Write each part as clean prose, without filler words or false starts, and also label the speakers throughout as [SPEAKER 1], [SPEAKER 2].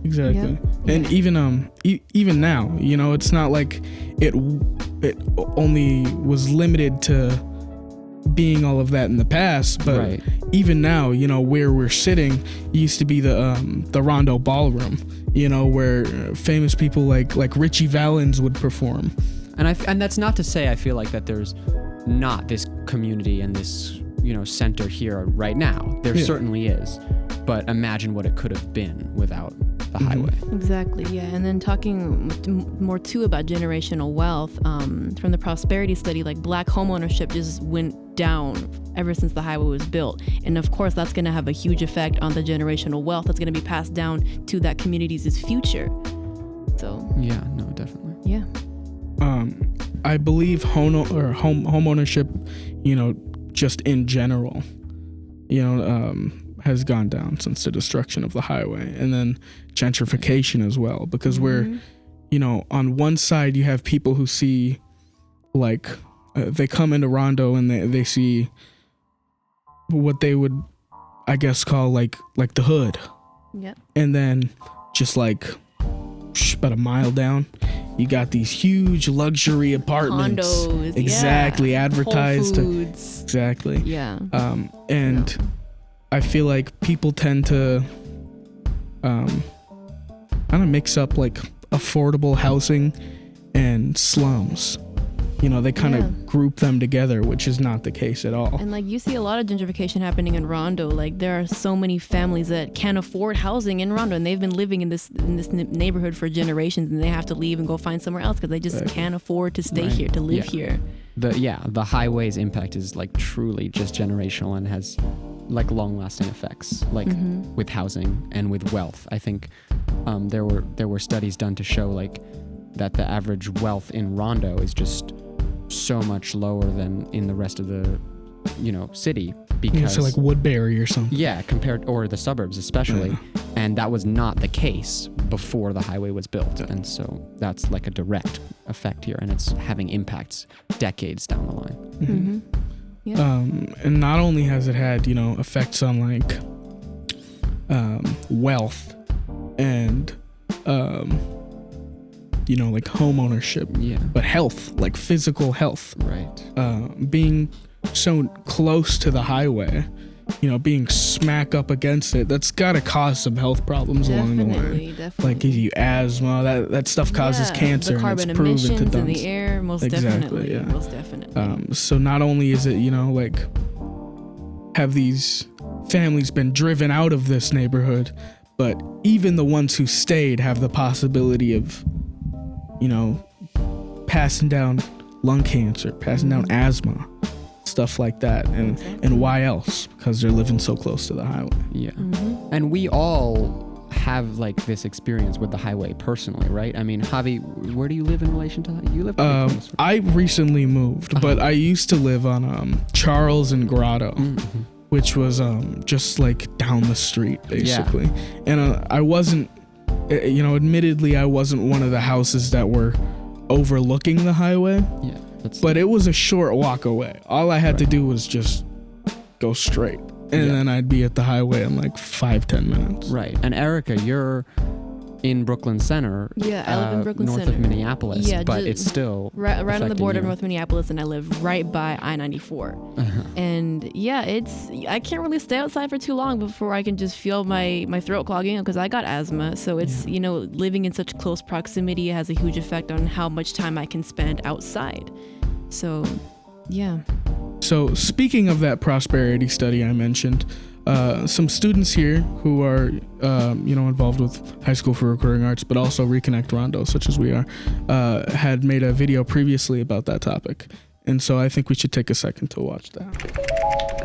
[SPEAKER 1] Exactly. And even now, you know, it's not like it only was limited to being all of that in the past, but even now, you know, where we're sitting used to be the Rondo Ballroom, you know, where famous people like Richie Valens would perform.
[SPEAKER 2] And that's not to say I feel like that there's not this community and this, you know, center here right now. There certainly is, but imagine what it could have been without the highway.
[SPEAKER 3] Exactly, yeah. And then talking more too about generational wealth, from the prosperity study, like black homeownership just went down ever since the highway was built. And of course, that's going to have a huge effect on the generational wealth that's going to be passed down to that community's future. So
[SPEAKER 2] yeah, no, definitely.
[SPEAKER 3] Yeah.
[SPEAKER 1] I believe home ownership, you know, just in general, you know, has gone down since the destruction of the highway, and then gentrification as well, because we're, you know, on one side you have people who see, like, they come into Rondo and they see what they would, I guess, call like the hood.
[SPEAKER 3] Yep.
[SPEAKER 1] And then just like about a mile down, you got these huge luxury apartments.
[SPEAKER 3] Condos,
[SPEAKER 1] exactly, advertised.
[SPEAKER 3] Whole Foods.
[SPEAKER 1] Exactly.
[SPEAKER 3] Yeah.
[SPEAKER 1] And I feel like people tend to kind of mix up like affordable housing and slums. You know, they kind of group them together, which is not the case at all.
[SPEAKER 3] And like you see a lot of gentrification happening in Rondo. Like there are so many families that can't afford housing in Rondo, and they've been living in this neighborhood for generations, and they have to leave and go find somewhere else because they just can't afford to stay here, to live here.
[SPEAKER 2] The highway's impact is like truly just generational and has like long-lasting effects, like with housing and with wealth. I think there were studies done to show like that the average wealth in Rondo is just so much lower than in the rest of the, you know, city, because
[SPEAKER 1] so like Woodbury or something.
[SPEAKER 2] Yeah, or the suburbs especially, and that was not the case before the highway was built, and so that's like a direct effect here, and it's having impacts decades down the line.
[SPEAKER 1] And not only has it had, you know, effects on like wealth and you know, like home ownership, but health, like physical health, being so close to the highway, you know, being smack up against it, that's got to cause some health problems along the way.
[SPEAKER 3] Definitely.
[SPEAKER 1] Like give you asthma, that stuff causes cancer,
[SPEAKER 3] the
[SPEAKER 1] and it's
[SPEAKER 3] carbon
[SPEAKER 1] proven
[SPEAKER 3] emissions
[SPEAKER 1] to
[SPEAKER 3] in the air, most definitely.
[SPEAKER 1] So not only is it, you know, like have these families been driven out of this neighborhood, but even the ones who stayed have the possibility of, you know, passing down lung cancer, passing down asthma, stuff like that. And why else? Because they're living so close to the highway.
[SPEAKER 2] Yeah. And we all have like this experience with the highway personally, right? I mean, Javi, where do you live in relation to that? You live
[SPEAKER 1] I recently moved, but I used to live on Charles and Grotto, which was just like down the street basically. And I wasn't, you know, admittedly, I wasn't one of the houses that were overlooking the highway. Yeah. But it was a short walk away. All I had to do was just go straight. And then I'd be at the highway in like 5-10 minutes.
[SPEAKER 2] Right. And Erica, you're in Brooklyn Center.
[SPEAKER 3] Yeah, I live in Brooklyn
[SPEAKER 2] north
[SPEAKER 3] Center.
[SPEAKER 2] Of Minneapolis. Yeah, but it's still
[SPEAKER 3] right on the border of North Minneapolis, and I live right by I-94. And yeah, I can't really stay outside for too long before I can just feel my throat clogging because I got asthma. So it's, you know, living in such close proximity has a huge effect on how much time I can spend outside. So, yeah.
[SPEAKER 1] So speaking of that prosperity study I mentioned, some students here who are, you know, involved with High School for Recording Arts, but also ReConnect Rondo, such as we are, had made a video previously about that topic. And so I think we should take a second to watch that.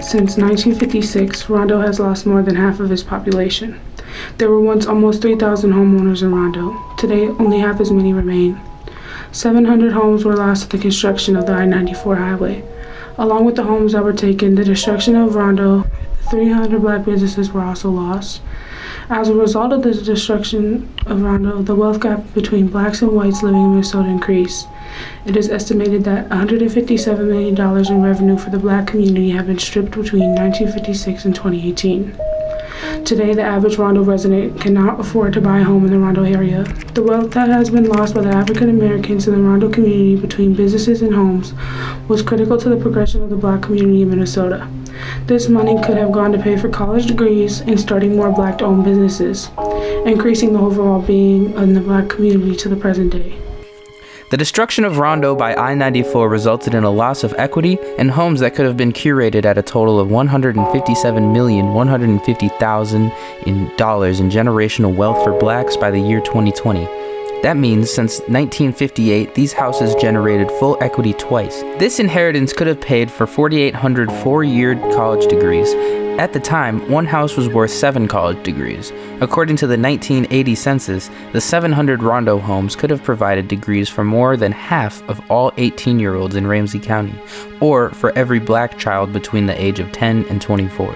[SPEAKER 4] Since 1956, Rondo has lost more than half of its population. There were once almost 3,000 homeowners in Rondo. Today, only half as many remain. 700 homes were lost to the construction of the I-94 highway. Along with the homes that were taken, the destruction of Rondo, 300 black businesses were also lost. As a result of the destruction of Rondo, the wealth gap between blacks and whites living in Minnesota increased. It is estimated that $157 million in revenue for the black community have been stripped between 1956 and 2018. Today, the average Rondo resident cannot afford to buy a home in the Rondo area. The wealth that has been lost by the African Americans in the Rondo community between businesses and homes was critical to the progression of the Black community in Minnesota. This money could have gone to pay for college degrees and starting more Black-owned businesses, increasing the overall being in the Black community to the present day.
[SPEAKER 5] The destruction of Rondo by I-94 resulted in a loss of equity and homes that could have been curated at a total of $157,150,000 in generational wealth for Blacks by the year 2020. That means since 1958, these houses generated full equity twice. This inheritance could have paid for 4,800 four-year college degrees. At the time, one house was worth 7 college degrees. According to the 1980 census, the 700 Rondo homes could have provided degrees for more than half of all 18-year-olds in Ramsey County, or for every Black child between the age of 10 and 24.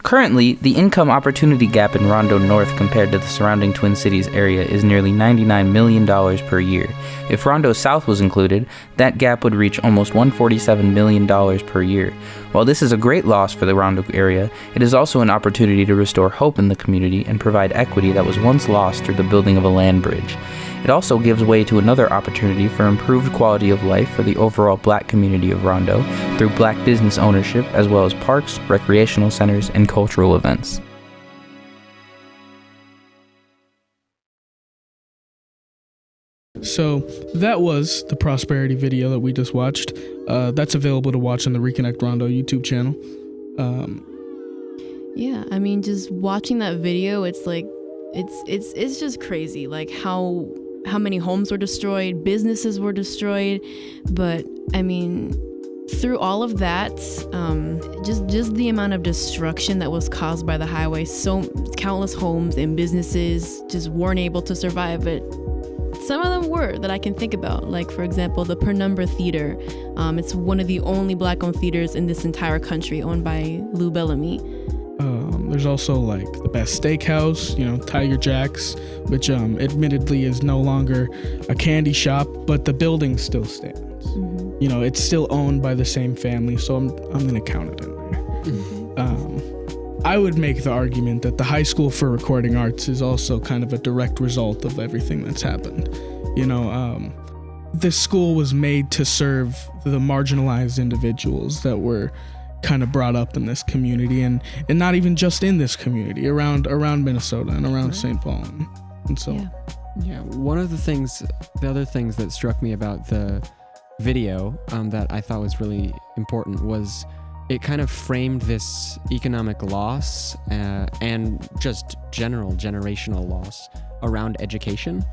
[SPEAKER 5] Currently, the income opportunity gap in Rondo North compared to the surrounding Twin Cities area is nearly $99 million per year. If Rondo South was included, that gap would reach almost $147 million per year. While this is a great loss for the Rondo area, it is also an opportunity to restore hope in the community and provide equity that was once lost through the building of a land bridge. It also gives way to another opportunity for improved quality of life for the overall Black community of Rondo through Black business ownership, as well as parks, recreational centers, and cultural events.
[SPEAKER 1] So that was the prosperity video that we just watched. That's available to watch on the ReConnect Rondo YouTube channel.
[SPEAKER 3] Yeah, I mean, just watching that video, it's like, it's just crazy, like how many homes were destroyed, businesses were destroyed, but I mean, through all of that, just the amount of destruction that was caused by the highway, so countless homes and businesses just weren't able to survive it. Some of them were that I can think about, like for example, the Penumbra Theater. It's one of the only Black-owned theaters in this entire country, owned by Lou Bellamy.
[SPEAKER 1] There's also like the Best Steakhouse, Tiger Jack's, which admittedly is no longer a candy shop, but the building still stands. Mm-hmm. It's still owned by the same family, so I'm gonna count it in there. Mm-hmm. I would make the argument that the High School for Recording Arts is also kind of a direct result of everything that's happened. This school was made to serve the marginalized individuals that were kind of brought up in this community, and not even just in this community, around Minnesota and around St. Paul, and so.
[SPEAKER 2] Yeah. One of the other things that struck me about the video that I thought was really important was it kind of framed this economic loss and just general generational loss around education.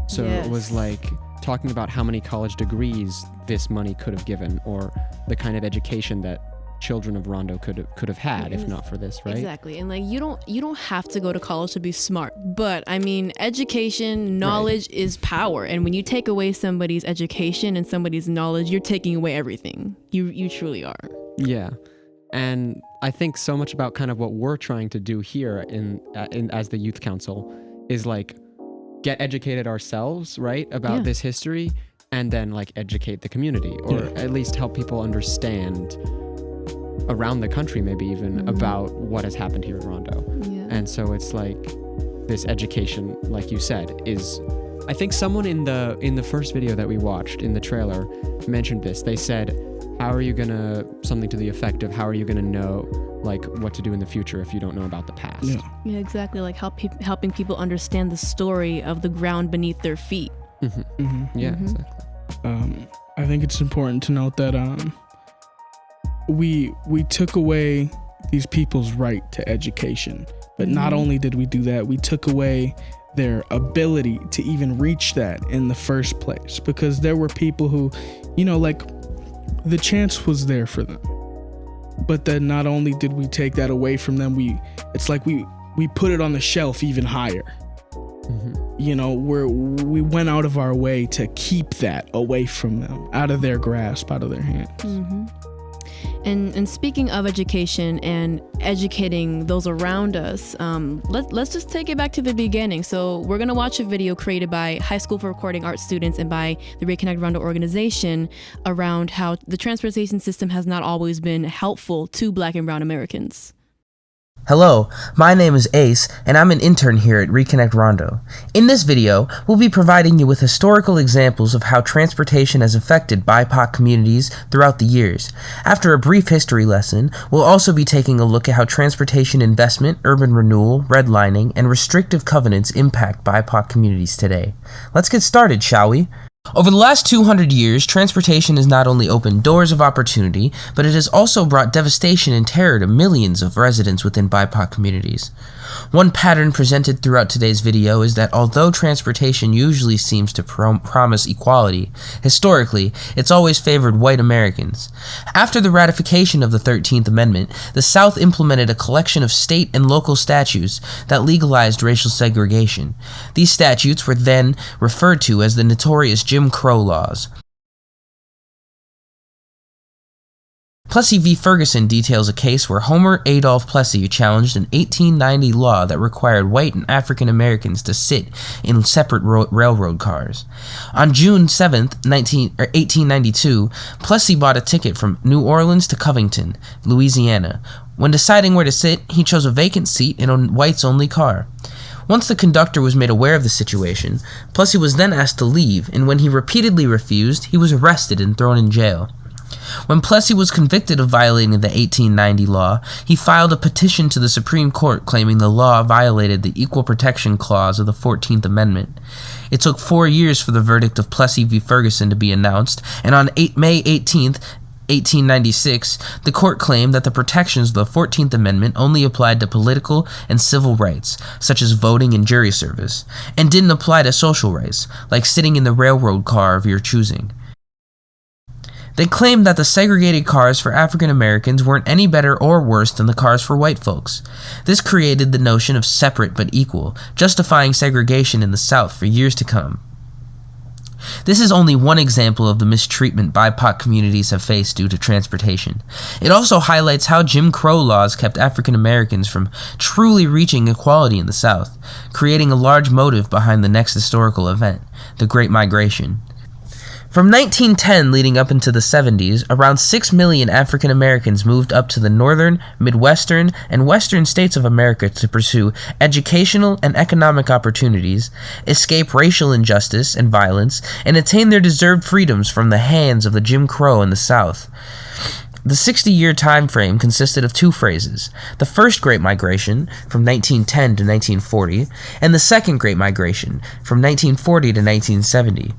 [SPEAKER 2] So It was like talking about how many college degrees this money could have given, or the kind of education that children of Rondo could have had if not for this, right? Exactly.
[SPEAKER 3] And like you don't have to go to college to be smart, but I mean, education, knowledge is power, and when you take away somebody's education and somebody's knowledge, you're taking away everything. You truly are. Yeah.
[SPEAKER 2] And I think so much about kind of what we're trying to do here in as the Youth Council is like get educated ourselves, right, about this history, and then like educate the community, or at least help people understand around the country, maybe even about what has happened here in Rondo. Yeah. And so it's like this education, like you said, is, I think someone in the first video that we watched in the trailer mentioned this. They said, something to the effect of, how are you gonna know like what to do in the future if you don't know about the past?
[SPEAKER 3] Yeah, exactly. Like helping people understand the story of the ground beneath their feet.
[SPEAKER 2] Mm-hmm. Mm-hmm. Yeah, exactly.
[SPEAKER 1] I think it's important to note that we took away these people's right to education, but not only did we do that, we took away their ability to even reach that in the first place, because there were people who, like, the chance was there for them, but then not only did we take that away from them, we put it on the shelf even higher. Mm-hmm. We went out of our way to keep that away from them, out of their grasp, out of their hands. Mm-hmm.
[SPEAKER 3] And speaking of education and educating those around us, let's just take it back to the beginning. So we're going to watch a video created by High School for Recording Arts students and by the ReConnect Rondo organization around how the transportation system has not always been helpful to Black and Brown Americans.
[SPEAKER 6] Hello, my name is Ace, and I'm an intern here at ReConnect Rondo. In this video, we'll be providing you with historical examples of how transportation has affected BIPOC communities throughout the years. After a brief history lesson, we'll also be taking a look at how transportation investment, urban renewal, redlining, and restrictive covenants impact BIPOC communities today. Let's get started, shall we? Over the last 200 years, transportation has not only opened doors of opportunity, but it has also brought devastation and terror to millions of residents within BIPOC communities. One pattern presented throughout today's video is that although transportation usually seems to promise equality, historically, it's always favored white Americans. After the ratification of the 13th Amendment, the South implemented a collection of state and local statutes that legalized racial segregation. These statutes were then referred to as the notorious Jim Crow laws. Plessy v. Ferguson details a case where Homer Adolph Plessy challenged an 1890 law that required white and African Americans to sit in separate railroad cars. On June 7, 1892, Plessy bought a ticket from New Orleans to Covington, Louisiana. When deciding where to sit, he chose a vacant seat in a whites-only car. Once the conductor was made aware of the situation, Plessy was then asked to leave, and when he repeatedly refused, he was arrested and thrown in jail. When Plessy was convicted of violating the 1890 law, he filed a petition to the Supreme Court claiming the law violated the Equal Protection Clause of the 14th Amendment. It took 4 years for the verdict of Plessy v. Ferguson to be announced, and on May 18, 1896, the court claimed that the protections of the 14th Amendment only applied to political and civil rights, such as voting and jury service, and didn't apply to social rights, like sitting in the railroad car of your choosing. They claimed that the segregated cars for African Americans weren't any better or worse than the cars for white folks. This created the notion of separate but equal, justifying segregation in the South for years to come. This is only one example of the mistreatment BIPOC communities have faced due to transportation. It also highlights how Jim Crow laws kept African Americans from truly reaching equality in the South, creating a large motive behind the next historical event, the Great Migration. From 1910 leading up into the 70s, around 6 million African Americans moved up to the northern, midwestern, and western states of America to pursue educational and economic opportunities, escape racial injustice and violence, and attain their deserved freedoms from the hands of the Jim Crow in the South. The 60-year time frame consisted of two phases: the first Great Migration, from 1910 to 1940, and the second Great Migration, from 1940 to 1970.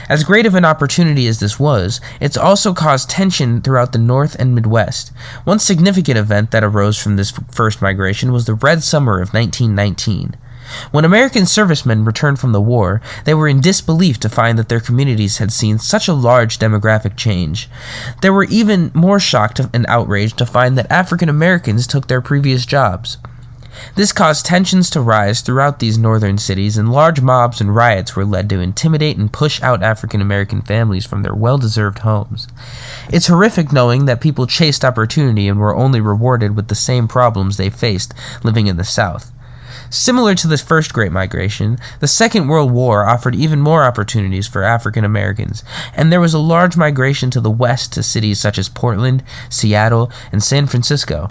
[SPEAKER 6] As great of an opportunity as this was, it's also caused tension throughout the North and Midwest. One significant event that arose from this first migration was the Red Summer of 1919. When American servicemen returned from the war, they were in disbelief to find that their communities had seen such a large demographic change. They were even more shocked and outraged to find that African Americans took their previous jobs. This caused tensions to rise throughout these northern cities, and large mobs and riots were led to intimidate and push out African American families from their well-deserved homes. It's horrific knowing that people chased opportunity and were only rewarded with the same problems they faced living in the South. Similar to the first Great Migration, the Second World War offered even more opportunities for African Americans, and there was a large migration to the west to cities such as Portland, Seattle, and San Francisco.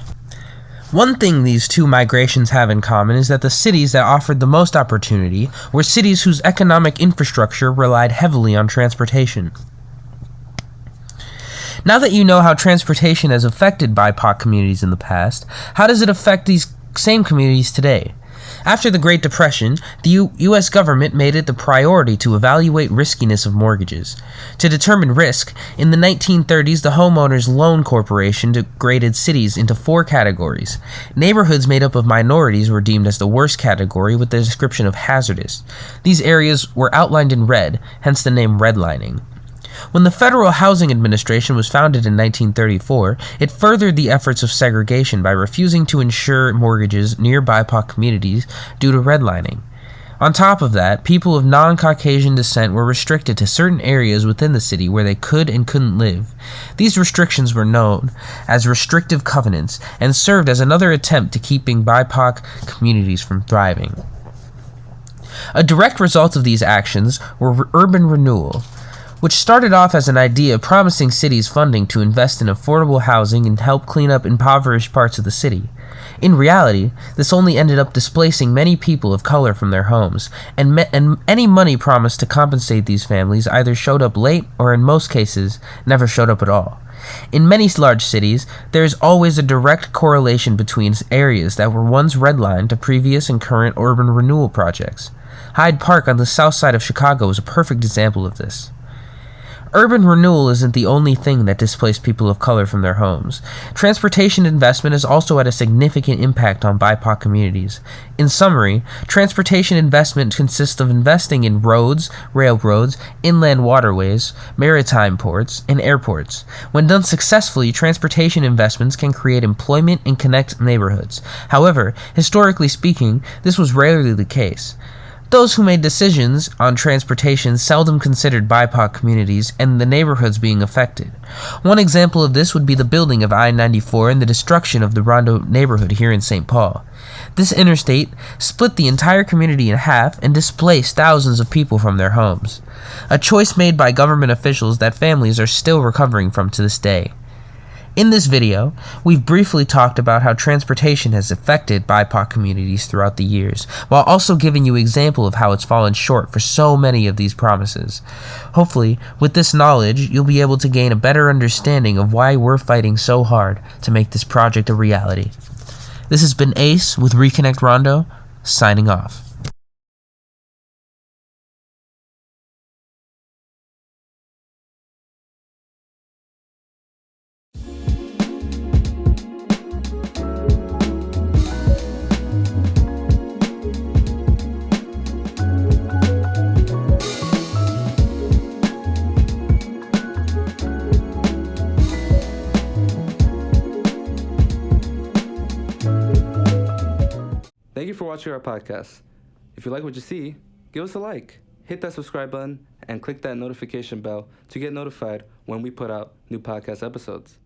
[SPEAKER 6] One thing these two migrations have in common is that the cities that offered the most opportunity were cities whose economic infrastructure relied heavily on transportation. Now that you know how transportation has affected BIPOC communities in the past, how does it affect these same communities today? After the Great Depression, the U.S. government made it the priority to evaluate riskiness of mortgages. To determine risk, in the 1930s, the Homeowners Loan Corporation graded cities into 4 categories. Neighborhoods made up of minorities were deemed as the worst category with the description of hazardous. These areas were outlined in red, hence the name redlining. When the Federal Housing Administration was founded in 1934, it furthered the efforts of segregation by refusing to insure mortgages near BIPOC communities due to redlining. On top of that, people of non-Caucasian descent were restricted to certain areas within the city where they could and couldn't live. These restrictions were known as restrictive covenants and served as another attempt to keeping BIPOC communities from thriving. A direct result of these actions were urban renewal. which started off as an idea promising cities funding to invest in affordable housing and help clean up impoverished parts of the city. In reality, this only ended up displacing many people of color from their homes, and any money promised to compensate these families either showed up late or, in most cases, never showed up at all. In many large cities, there is always a direct correlation between areas that were once redlined to previous and current urban renewal projects. Hyde Park on the south side of Chicago is a perfect example of this. Urban renewal isn't the only thing that displaced people of color from their homes. Transportation investment has also had a significant impact on BIPOC communities. In summary, transportation investment consists of investing in roads, railroads, inland waterways, maritime ports, and airports. When done successfully, transportation investments can create employment and connect neighborhoods. However, historically speaking, this was rarely the case. Those who made decisions on transportation seldom considered BIPOC communities and the neighborhoods being affected. One example of this would be the building of I-94 and the destruction of the Rondo neighborhood here in St. Paul. This interstate split the entire community in half and displaced thousands of people from their homes. A choice made by government officials that families are still recovering from to this day. In this video, we've briefly talked about how transportation has affected BIPOC communities throughout the years, while also giving you an example of how it's fallen short for so many of these promises. Hopefully, with this knowledge, you'll be able to gain a better understanding of why we're fighting so hard to make this project a reality. This has been Ace with ReConnect Rondo, signing off.
[SPEAKER 7] Thank you for watching our podcast. If you like what you see, give us a like, hit that subscribe button, and click that notification bell to get notified when we put out new podcast episodes.